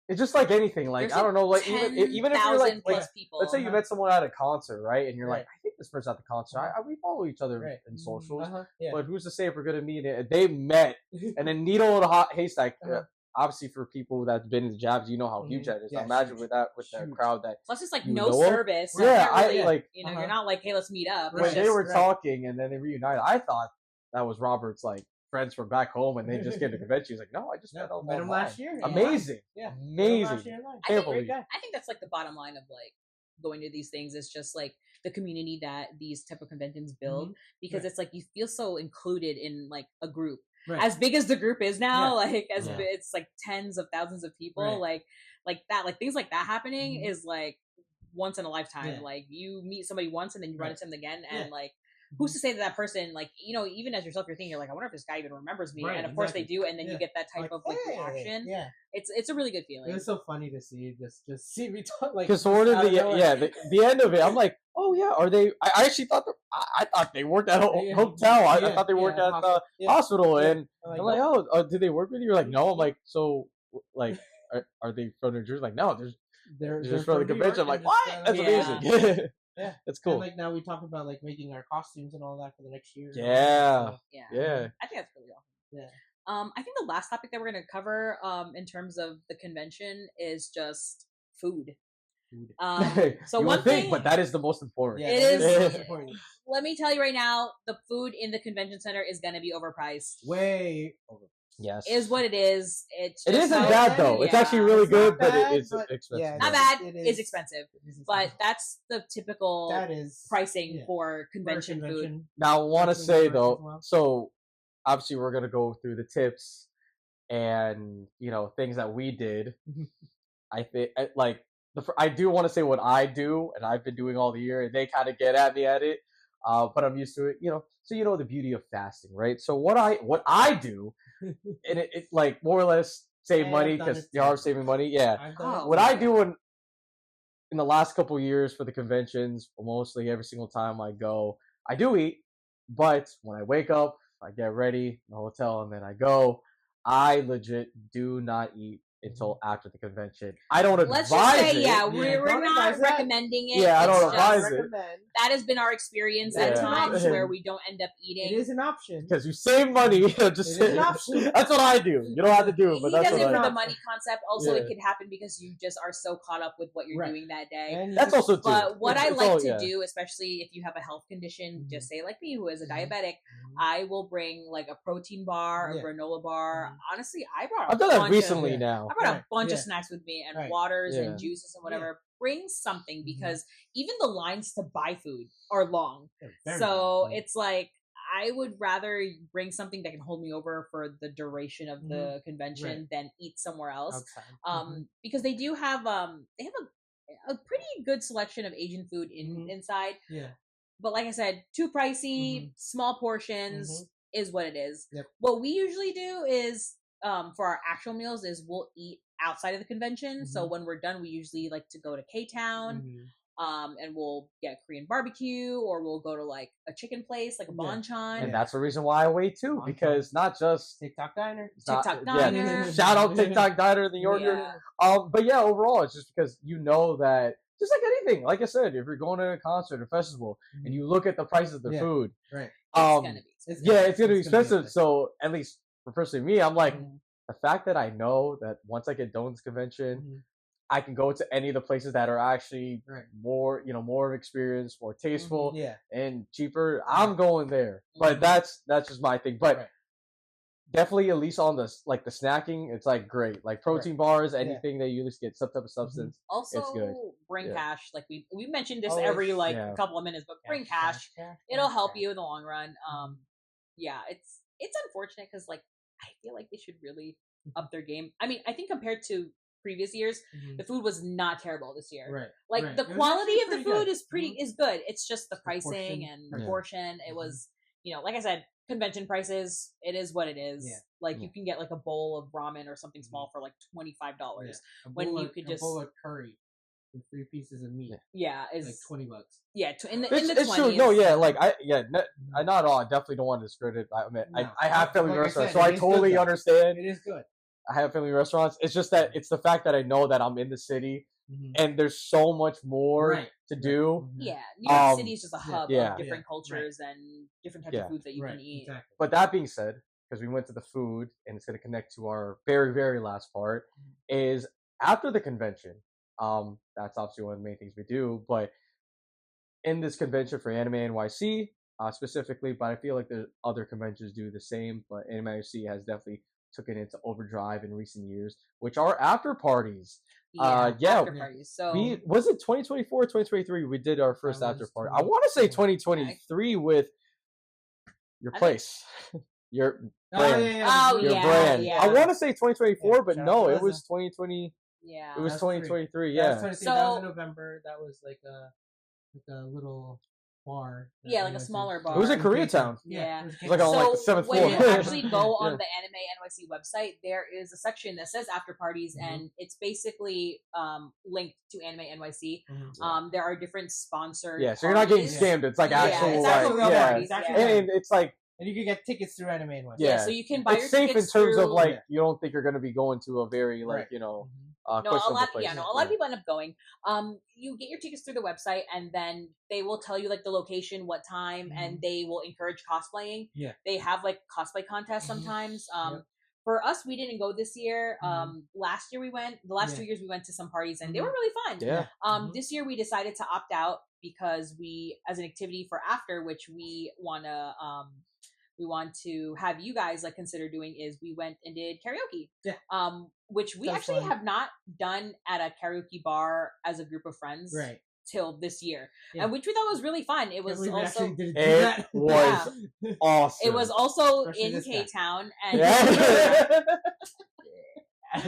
It's just like anything. Like, I don't know. Like even if you're like people, let's say you met someone at a concert, right? And you're like, I think this person at the concert. We follow each other in socials, Yeah. but who's to say if we're gonna meet it? They met, and then needle in a hot haystack. Obviously, for people that've been in the jabs, you know how huge that is. Yeah, Imagine huge. with that crowd that. Plus, it's like You no know 'em? service. So Yeah, you can't I really, like you know, you're not like, hey, let's meet up. when It's they just- were talking and then they reunited. I thought that was Robert's like friends from back home, and they just came to convention. He's like, no, I just met them him last year. Amazing, Yeah, amazing. I think, Can't believe. I think that's like the bottom line of like going to these things is just like the community that these type of conventions build, because it's like you feel so included in like a group. Right. As big as the group is now, like as Yeah. it's like tens of thousands of people, like that, like things like that happening is like once in a lifetime. Yeah. Like you meet somebody once and then you run into them again, and like who's to say that person, like, you know, even as yourself, you're thinking, you're like, I wonder if this guy even remembers me, and of course they do, and then you get that type of like reaction. Yeah, It's a really good feeling. it was so funny to see just see me talk like Because sort of out of nowhere. the end of it, I'm like, oh yeah, are they? I actually thought I thought they worked at a hotel. I thought they worked at the hospital, and I'm I'm like, oh, did they work with you? You're like, no. I'm like, so like, are they from New Jersey? Like, no, they're just from the New convention. I'm York like, and what? That's Yeah. amazing. Yeah. That's And cool. like now we talk about like making our costumes and all that for the next year. Yeah. Yeah. Yeah. I think that's really awesome. Yeah. I think the last topic that we're going to cover, in terms of the convention, is just food. So You one would think, thing, but that is the most important. Yeah, It that is- the most important. let me tell you right now, the food in the convention center is going to be overpriced. Way over. Yes. Is what it is. It's It just isn't how- bad though. It's Yeah. actually really It's not good, but bad, it is but expensive. yeah, Not Yeah. bad. It It's is. expensive, It is but expensive. that's the typical that is pricing yeah. for convention food. Now, I want to Something say different as though, well. so obviously we're gonna go through the tips and things that we did. I think like I do want to say what I do, and I've been doing all the year, and they kind of get at me at it, but I'm used to it. So the beauty of fasting, right? So what I do, and it like more or less save I've money done because it you are too. saving money. Yeah. I've done it Oh. What too. I do in the last couple years for the conventions, mostly every single time I go, I do eat, but when I wake up, I get ready in the hotel, and then I go. I legit do not eat until after the convention. I don't advise Let's just say, it. we're don't not advise that. recommending it. Yeah, I don't It's advise just- it. recommend. That has been our experience at Yeah. times Yeah. where we don't end up eating. It is an option. Because you save money. Just It is an option. That's what I do. You don't have to do it, but He that's does what it I for do. the money concept. Also, Yeah. it could happen because you just are so caught up with what you're Right. doing that day. And you That's just- also too. But what I It's like all- to yeah. do, especially if you have a health condition, just say like me, who is a Mhm. diabetic, Mhm. I will bring like a protein bar, Yeah. a granola bar. Mhm. Honestly, I brought a I've done that bunch recently Of, now. I brought a Right. bunch of Yeah. snacks with me and Right. waters Yeah. and juices and whatever. Bring something because even the lines to buy food are long. They're very So good. it's like I would rather bring something that can hold me over for the duration of the convention than eat somewhere else. outside. Because they do have they have a pretty good selection of Asian food inside. Yeah. But like I said, too pricey, small portions is what it is. Yep. What we usually do is for our actual meals is we'll eat outside of the convention. So when we're done, we usually like to go to K-Town. And we'll get Korean barbecue, or we'll go to like a chicken place, like a banchan. And that's the reason why I wait too, because not just TikTok diner. TikTok yeah, Diner. shout out TikTok Diner in New York. Yeah. But yeah, overall, it's just because that just like anything, like I said, if you're going to a concert or festival and you look at the prices of the Yeah. food, Right. It's gonna be expensive. it's gonna be expensive. So at least for personally me, I'm like Mhm. the fact that I know that once I get done with this convention, I can go to any of the places that are actually more, more experience, more tasteful, Yeah. and cheaper. I'm going there, but that's just my thing. But definitely, at least on the snacking, it's like great, like protein bars, anything that you at least get some type of substance. Also, It's good. bring Yeah. cash. Like we mentioned this Always. every like Yeah. couple of minutes, but bring cash. It'll help you in the long run. Yeah, it's unfortunate because like I feel like they should really up their game. I mean, I think compared to previous years, the food was not terrible this year. Right. Like right. the It was quality actually of the pretty food good. is pretty is good. It's just the pricing portion. and Yeah. portion. It was like I said, convention prices. It is what it is. Yeah. Like Yeah. you can get like a bowl of ramen or something small for like $25. A when bowl you of- could a just- bowl of curry with 3 pieces of meat, Yeah, is like $20. yeah in the It's, in the it's true. 20s. No, yeah, like not all. I definitely don't want to discredit. I mean, No. I have family Like I restaurants, said, so I it is good, totally though. understand. It is good. I have family restaurants. It's just that it's the fact that I know that I'm in the city and there's so much more Right. to do. Yeah, New York Um, City is just a hub yeah. of different Yeah, cultures and different types Yeah. of foods that you Right, can eat. exactly. But that being said, because we went to the food, and it's going to connect to our very, very last part, is after the convention. That's obviously one of the main things we do. But in this convention for Anime NYC, specifically, but I feel like the other conventions do the same. But Anime NYC has definitely taken it into overdrive in recent years, which are after parties. Yeah, after parties. So was it 2024 or 2023? We did our first That after was party. I want to say 20. 2023 with your I think- place, your Oh, brand, Oh, your yeah, brand. yeah. I want to say 2024, Yeah, but shout no, out to it was Liza. 2020. yeah, It was That's 2023. That Yeah. was 23. That was in So- November. That was like a little bar. that Yeah, we like a went to. smaller bar. It was in In Koreatown. Yeah. it was It's like on like the So seventh when floor. you actually go on Yeah. the Anime NYC website, there is a section that says after parties, Mhm. and it's basically linked to Anime NYC. Mhm. There are different sponsored. Yeah, so you're not getting parties. scammed. It's like Yeah, actual, it's like, actual real yeah. parties. It's actual Yeah. real And it's like, And you can get tickets through Anime NYC. Yeah, yeah. so you can buy your it's safe in tickets terms of through- like Yeah. you don't think you're going to be going to a very like Right. you know Mhm. No, a questionable lot. place. Yeah, no, a lot of people end up going. You get your tickets through the website, and then they will tell you like the location, what time, and they will encourage cosplaying. Yeah. They have like cosplay contests Mhm. sometimes. Yep. For us, we didn't go this year. Mhm. Last year we went. The last Yeah. 2 years we went to some parties, and they Mhm. were really fun. Yeah. Mhm. This year we decided to opt out because we, as an activity for after, which we want to have you guys like consider doing, is we went and did karaoke. Yeah. Which we That was actually fun. have not done at a karaoke bar as a group of friends Right. till this year, Yeah. and which we thought was really fun. It Can't was believe we also actually didn't do It that. was awesome. it was also Especially in this guy. K Town, and Yeah. I'm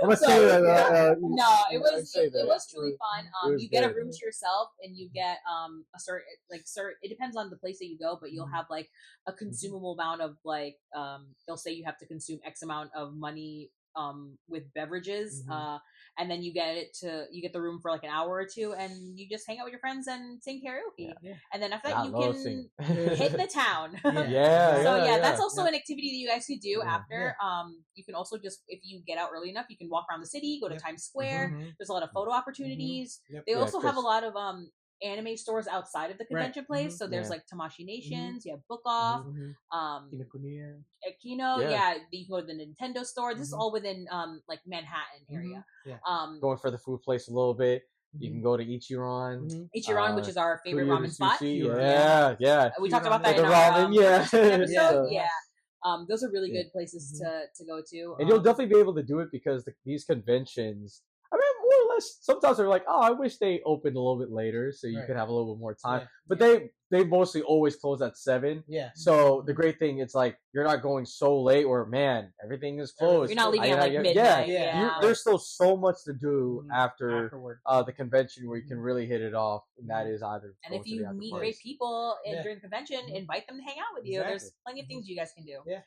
gonna say that. no, it I was say it that. was truly fun. It was You get a good. room to yourself, and you get a certain it depends on the place that you go, but you'll Mhm. have like a consumable amount of like they'll say you have to consume X amount of money with beverages, Mhm. and then you get the room for like an hour or two, and you just hang out with your friends and sing karaoke, Yeah. and then after I that you love can singing. hit the town. Yeah, So yeah, that's also an activity that you guys could do Yeah. after. You can also just, if you get out early enough, you can walk around the city, go to Yep. Times Square. Mhm. There's a lot of photo opportunities. Yep. They Yeah, also have a 'cause- lot of anime stores outside of the convention place. Mhm. So there's Yeah. like Tamashi Nations, you have Book Off, Mhm. um, Kinokuniya. Kino. Yeah. Yeah, you can go to the Nintendo store. This is Mhm. all within like Manhattan area. Yeah. Going for the food place a little bit. You Mhm. can go to Ichiran. Mhm. Ichiran, which is our favorite Kuryu ramen spot. sushi, Ichiran. Yeah. We talked about Ichiran. that in The our ramen, yeah. episode. Yeah. Yeah. Those are really Yeah. good places Mhm. to go to. And you'll definitely be able to do it because these conventions, I mean, more or less, sometimes they're like, oh, I wish they opened a little bit later so you Right. could have a little bit more time. Yeah. But they mostly always close at 7. Yeah. So the great thing, it's like you're not going so late or man, everything is closed. You're not leaving I- at like I- midnight. yeah. Yeah. There's still so much to do Mhm. after Afterward. the convention where you can really hit it off, and that is either. And going if to the you after meet parties. great people Yeah. during the convention, Mhm. invite them to hang out with you. There's Exactly. plenty of things you guys can do. Yeah.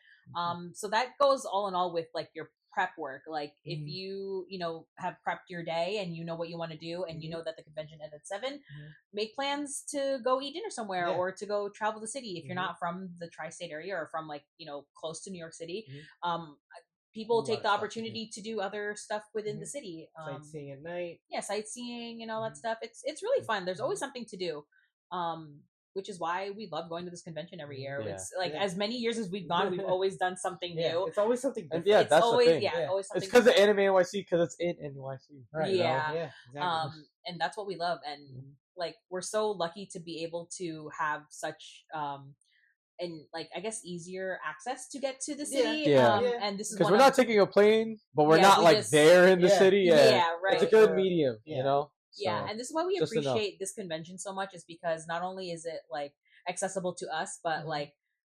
So that goes all in all with like your prep work. Like if Mhm. you have prepped your day and you know what you want to do, and you Mhm. know that the convention ends at 7, Mhm. make plans to go eat dinner somewhere Yeah. or to go travel the city if you're Mhm. not from the tri-state area or from like close to New York City. Mhm. People A lot take of the stuff to do. opportunity to do other stuff within the Mhm. city. Sightseeing at night. Yeah, sightseeing and all that Mhm. stuff. It's really fun. There's always Mhm. something to do. Which is why we love going to this convention every year. Yeah. It's like Yeah. as many years as we've gone, we've always done something Yeah. new. It's always something And different. yeah, It's that's always the thing. yeah, Yeah. always something. It's because of different. Anime NYC because it's in NYC. Right. You know? Yeah. Yeah. Exactly. And that's what we love. And like we're so lucky to be able to have such and like I guess easier access to get to the city. Yeah. Yeah. And this is Because one we're of, not taking a plane, but we're Yeah, not we like just- there in the Yeah. city. yeah, right. It's a good Sure. medium, Yeah. you know. Yeah, So, and this is why we just enough. appreciate this convention so much, is because not only is it like accessible to us, but Mhm.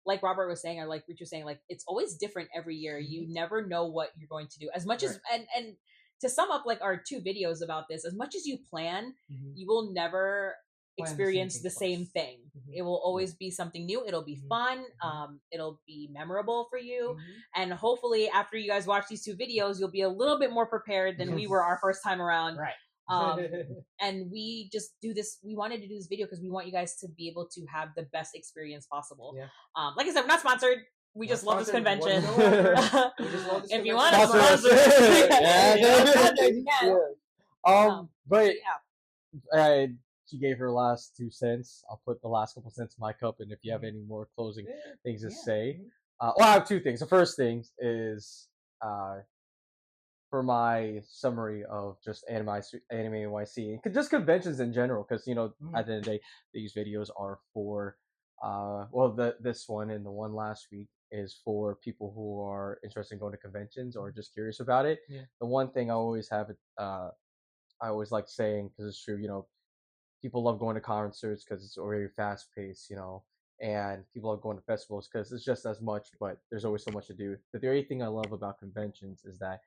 like Robert was saying, or like Rich was saying, like it's always different every year. You never know what you're going to do. As much as and to sum up like our 2 videos about this, as much as you plan, Mhm. you will never Plan the same experience thing the same twice. thing. Mhm. It will always be something new. It'll be Mhm. fun. Mhm. It'll be memorable for you. Mhm. And hopefully after you guys watch these 2 videos, you'll be a little bit more prepared than we were our first time around. Right. And we just do this. We wanted to do this video because we want you guys to be able to have the best experience possible. Yeah. Like I said, we're not sponsored. We Not just love this sponsored convention. whatsoever. We just love this If you convention. want to Sponsor us. sponsor, Yeah. you can. But yeah. she gave her last 2 cents. I'll put the last couple cents in my cup, and if you have any more closing things to say, well, I have two things. The first thing is for my summary of just Anime NYC, and just conventions in general, because at the end of the day, these videos are for this one and the one last week is for people who are interested in going to conventions or just curious about it. The one thing I always have I always like saying, because it's true, people love going to concerts because it's already fast paced, and people love going to festivals because it's just as much, but there's always so much to do. But the only thing I love about conventions is that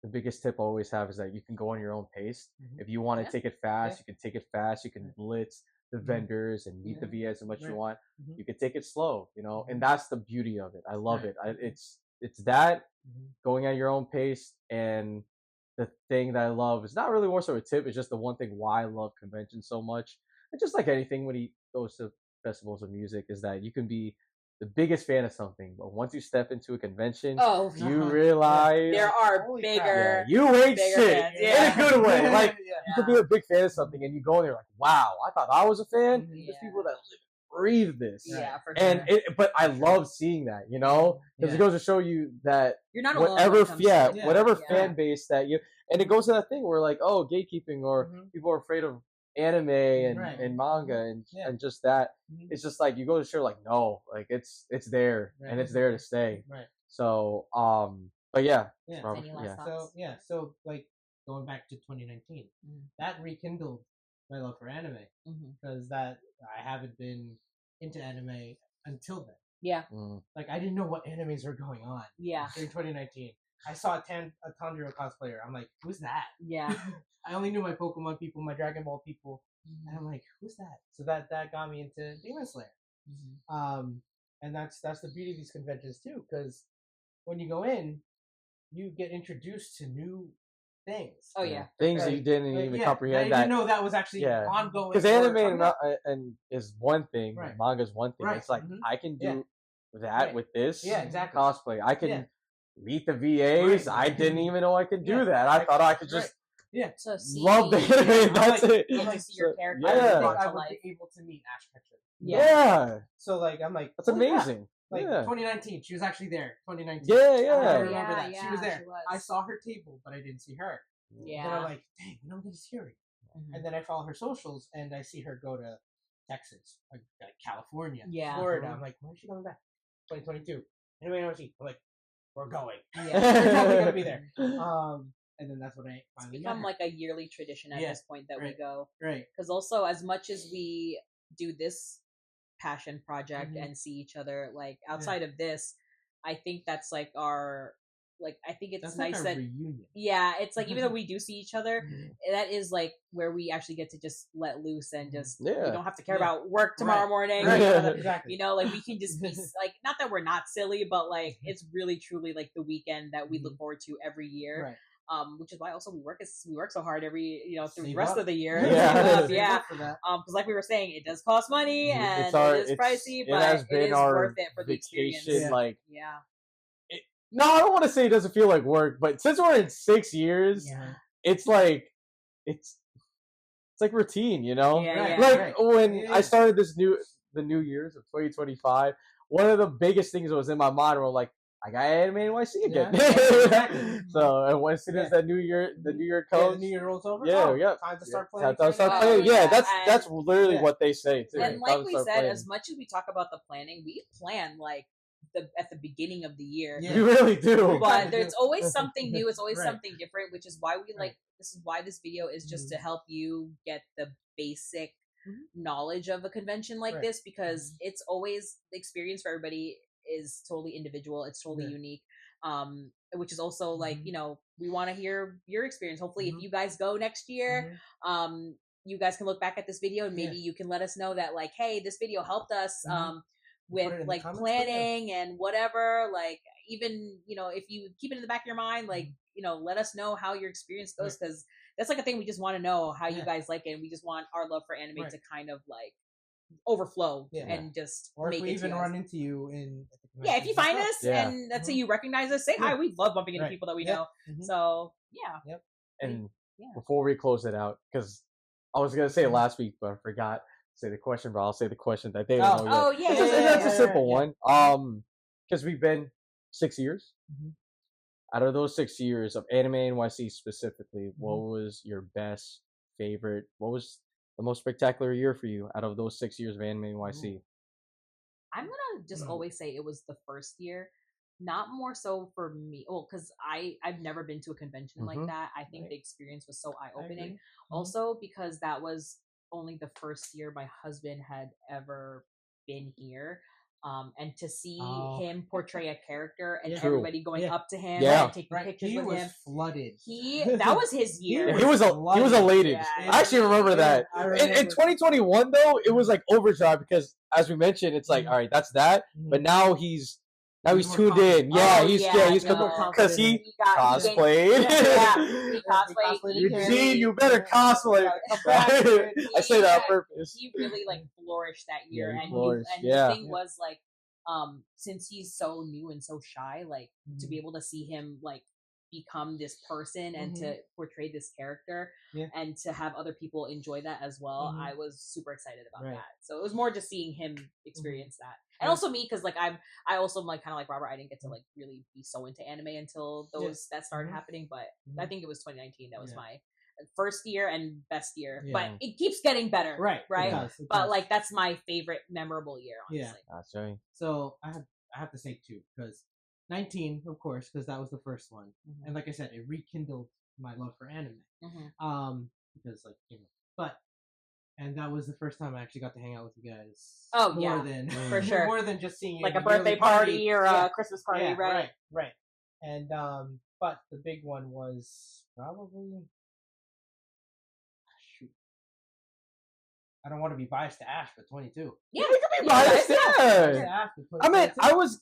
the biggest tip I always have is that you can go on your own pace. If you want to take it fast, you can take it fast. You can blitz the vendors and meet the VAs as much as you want. You can take it slow, and that's the beauty of it. I love it. It's that going at your own pace. And the thing that I love is not really more so a tip. It's just the one thing why I love conventions so much. And just like anything when he goes to festivals of music is that you can be the biggest fan of something, but once you step into a convention, you realize there are bigger. You ain't shit fans, in a good way. Like you could be a big fan of something, and you go in there like, "Wow, I thought I was a fan." There's people that live and breathe this, for sure. and but I love seeing that, because it goes to show you that you're not whatever, alone whatever fan base that you, and it goes to that thing where like, oh, gatekeeping, or people are afraid of anime and manga and just that. It's just like you go to show like, no, like it's there and it's there to stay. So but so like going back to 2019, that rekindled my love for anime, because that I haven't been into anime until then. Like I didn't know what animes were going on in 2019. I saw a Tanjiro cosplayer. I'm like, who's that? I only knew my Pokemon people, my Dragon Ball people, and I'm like, who's that? So that got me into Demon Slayer. And that's the beauty of these conventions too, because when you go in, you get introduced to new things. Things that you didn't even comprehend. I didn't know that was actually ongoing. Because anime and is one thing, manga is one thing. It's like I can do that with this cosplay. I can meet the VAs. I didn't even know I could do that. I thought I could just love the anime. That's it. To see your character. I didn't think I would be able to meet Ash Ketchum. So like I'm like, that's amazing. Like 2019, she was actually there. 2019. I remember that. She was there. I saw her table, but I didn't see her. Then I'm like, dang, we don't get to see her. And then I follow her socials, and I see her go to Texas, like California, Florida. I'm like, when is she coming back? 2022. Anime NYC. I'm like, we're going. We're probably gonna be there. And then that's when I finally become like a yearly tradition at this point that we go. Because also, as much as we do this passion project and see each other, like outside of this, I think that's like our, like, I think it's nice like that reunion. It's like even though we do see each other, that is like where we actually get to just let loose and just we don't have to care about work tomorrow morning. Exactly. Like we can just be like, not that we're not silly, but like it's really truly like the weekend that we look forward to every year. Which is why also we work so hard every through the rest of the year. Because like we were saying, it does cost money and it is pricey, but it is worth it for the experience. No, I don't want to say it doesn't feel like work, but since we're in 6 years, it's like it's like routine, when I started the New Year's of 2025, one of the biggest things that was in my mind were like, I got Anime NYC again. So and as soon as the New Year comes, the New Year rolls over. Time to start playing. That's literally what they say too. And like we said, as much as we talk about the planning, we plan like at the beginning of the year. You really do. But there's always something new. It's always something different, which is why we like. This is why this video is just to help you get the basic knowledge of a convention like this, because it's always the experience for everybody is totally individual. It's totally unique. Which is also like, we want to hear your experience. Hopefully if you guys go next year, you guys can look back at this video and maybe you can let us know that like, hey, this video helped us with like planning and whatever. Like even, if you keep it in the back of your mind, like, let us know how your experience goes, because that's like a thing we just want to know how you guys like it. And we just want our love for anime to kind of like overflow and just or make if we it even to run into you in if you find us and let's say you recognize us, say hi. We love bumping into people that we know. So and before we close it out, because I was gonna say it last week, but I forgot to say the question. But I'll say the question that they don't know yet. That's a simple one. Because we've been 6 years. Out of those 6 years of Anime NYC specifically, what was your best favorite? What was the most spectacular year for you out of those 6 years of Anime NYC? I'm gonna just always say it was the first year, not more so for me. Well, because I've never been to a convention like that. I think the experience was so eye opening. Also because that was only the first year my husband had ever been here. And to see him portray a character and everybody going up to him and taking pictures with him. Flooded. That was his year. He was elated. Yeah, I actually remember that. In 2021 though, it was like overdrive because as we mentioned, it's like all right, that's that. But now he's tuned in. Yeah, he's because he cosplayed. He cosplayed. Eugene, you better cosplay. I say that on purpose. He really like flourished that year, and the thing was like, since he's so new and so shy, like to be able to see him like become this person and to portray this character and to have other people enjoy that as well, I was super excited about that. So it was more just seeing him experience that. And also me, because like I also like kind of like Robert, I didn't get to like really be so into anime until that started happening. But I think it was 2019 that was my first year and best year. But it keeps getting better, right? It does. Like that's my favorite memorable year, honestly. That's right. So I have to say two, because 19, of course, because that was the first one, and like I said, it rekindled my love for anime. Because like and that was the first time I actually got to hang out with you guys. Oh, more than for sure. More than just seeing you like a birthday party or a Christmas party, right? And but the big one was probably I don't want to be biased to Ash, but 22. Yeah, you can be biased. Yeah. I mean,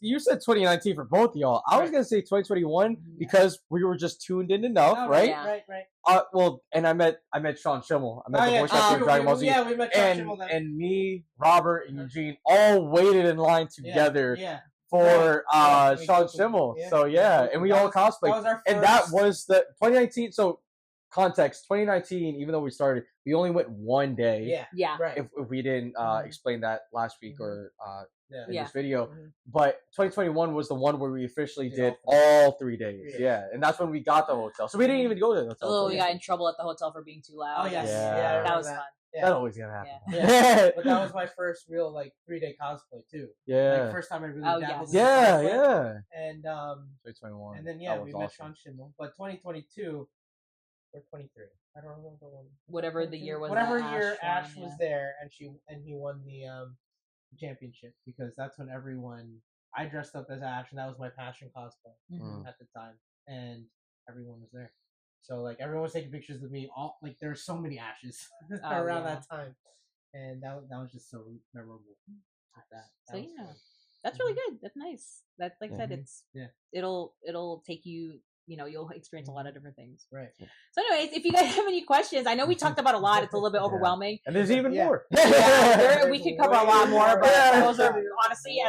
you said 2019 for both of y'all. I was gonna say 2021 because we were just tuned in enough, right? Right. Well, and I met Sean Schimmel. I met the voice actor of Dragon Ball Z. Yeah, we met Sean Schimmel. And me, Robert, and Eugene all waited in line together for Sean Schimmel. So and we all cosplayed. That was our first. And that was the 2019. So context, 2019, even though we started, we only went one day. Right. If we didn't explain that last week or in this video. But 2021 was the one where we officially did all 3 days. And that's when we got the hotel. So we didn't even go to the hotel. Oh, we got in trouble at the hotel for being too loud. Oh, yes. That was fun. That always gonna happen. But that was my first real 3-day cosplay too. Like, first time I really dabbled. And 2021. And then we met Sean Schimmel. But 2022 or 23, I don't remember when. Whatever the year was. Whatever year Ash was there, and he won the championship, because that's when I dressed up as Ash, and that was my passion cosplay at the time, and everyone was there. So like everyone was taking pictures of me. All like there were so many Ashes around that time, and that was just so memorable. That's really good. That's nice. That like I said, it'll take you. You'll experience a lot of different things. Right. So anyways, if you guys have any questions, I know we talked about a lot. It's a little bit overwhelming. And there's even more. We could cover a lot more, but those are honestly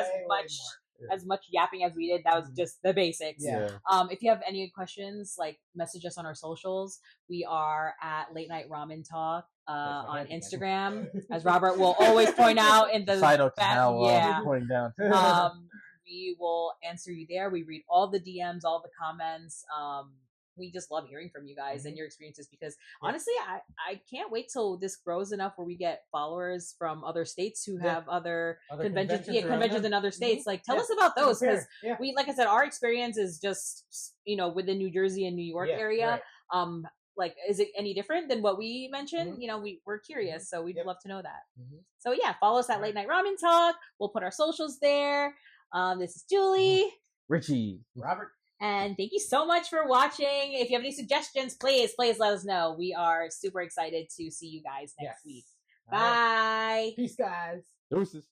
as much yapping as we did. That was just the basics. If you have any questions, like message us on our socials. We are at Late Night Ramen Talk on Instagram, as Robert will always point out in the pointing down. We will answer you there. We read all the DMs, all the comments. We just love hearing from you guys and your experiences, because honestly, I can't wait till this grows enough where we get followers from other states who have other conventions in other states. Like, tell us about those, because we, like I said, our experience is just within New Jersey and New York area. Like, is it any different than what we mentioned? We're curious, so we'd love to know that. So follow us at Late Night Ramen Talk. We'll put our socials there. This is Julie, Richie, Robert, and thank you so much for watching. If you have any suggestions, please let us know. We are super excited to see you guys next week. Bye. Peace, guys. Deuces.